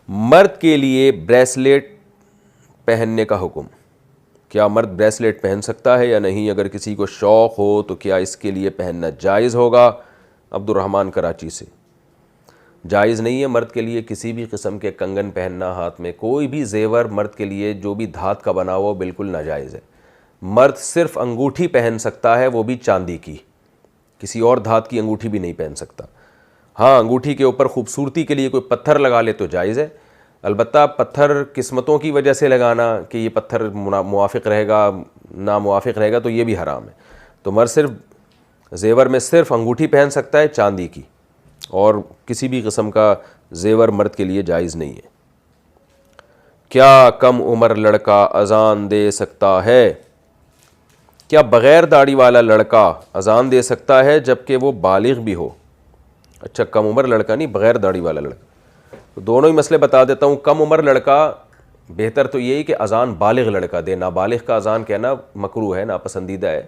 مرد کے لیے بریسلیٹ پہننے کا حکم، کیا مرد بریسلیٹ پہن سکتا ہے یا نہیں؟ اگر کسی کو شوق ہو تو کیا اس کے لیے پہننا جائز ہوگا؟ عبد الرحمن کراچی سے۔ جائز نہیں ہے مرد کے لیے کسی بھی قسم کے کنگن پہننا، ہاتھ میں کوئی بھی زیور مرد کے لیے جو بھی دھات کا بنا ہوا بالکل ناجائز ہے۔ مرد صرف انگوٹھی پہن سکتا ہے، وہ بھی چاندی کی، کسی اور دھات کی انگوٹھی بھی نہیں پہن سکتا۔ ہاں انگوٹھی کے اوپر خوبصورتی کے لیے کوئی پتھر لگا لے تو جائز ہے، البتہ پتھر قسمتوں کی وجہ سے لگانا کہ یہ پتھر موافق رہے گا ناموافق رہے گا تو یہ بھی حرام ہے۔ تو مرد صرف زیور میں صرف انگوٹھی پہن سکتا ہے چاندی کی، اور کسی بھی قسم کا زیور مرد کے لیے جائز نہیں ہے۔ کیا کم عمر لڑکا اذان دے سکتا ہے؟ کیا بغیر داڑھی والا لڑکا اذان دے سکتا ہے جبکہ وہ بالغ بھی ہو؟ اچھا کم عمر لڑکا نہیں، بغیر داڑھی والا لڑکا، تو دونوں ہی مسئلے بتا دیتا ہوں۔ کم عمر لڑکا بہتر تو یہی کہ اذان بالغ لڑکا دے، نابالغ کا اذان کہنا مکروہ ہے، ناپسندیدہ ہے۔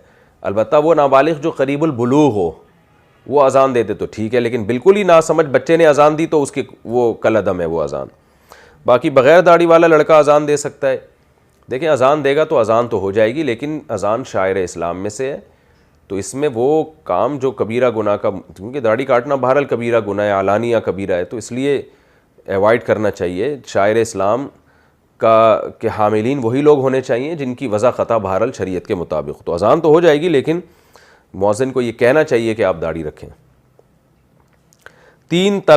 البتہ وہ نابالغ جو قریب البلوغ ہو وہ اذان دے دے تو ٹھیک ہے، لیکن بالکل ہی ناسمجھ بچے نے اذان دی تو اس کی وہ کالعدم ہے وہ اذان۔ باقی بغیر داڑھی والا لڑکا اذان دے سکتا ہے۔ دیکھیں اذان دے گا تو اذان تو ہو جائے گی، لیکن اذان شاعر اسلام میں سے ہے، تو اس میں وہ کام جو کبیرہ گناہ کا، کیونکہ داڑھی کاٹنا بہرحال کبیرہ گناہ ہے، علانیہ کبیرہ ہے، تو اس لیے ایوائڈ کرنا چاہیے۔ شاعر اسلام کا کہ حاملین وہی لوگ ہونے چاہیے جن کی وضع خطا بہرحال شریعت کے مطابق، تو اذان تو ہو جائے گی لیکن مؤذن کو یہ کہنا چاہیے کہ آپ داڑھی رکھیں۔ 3 طلاق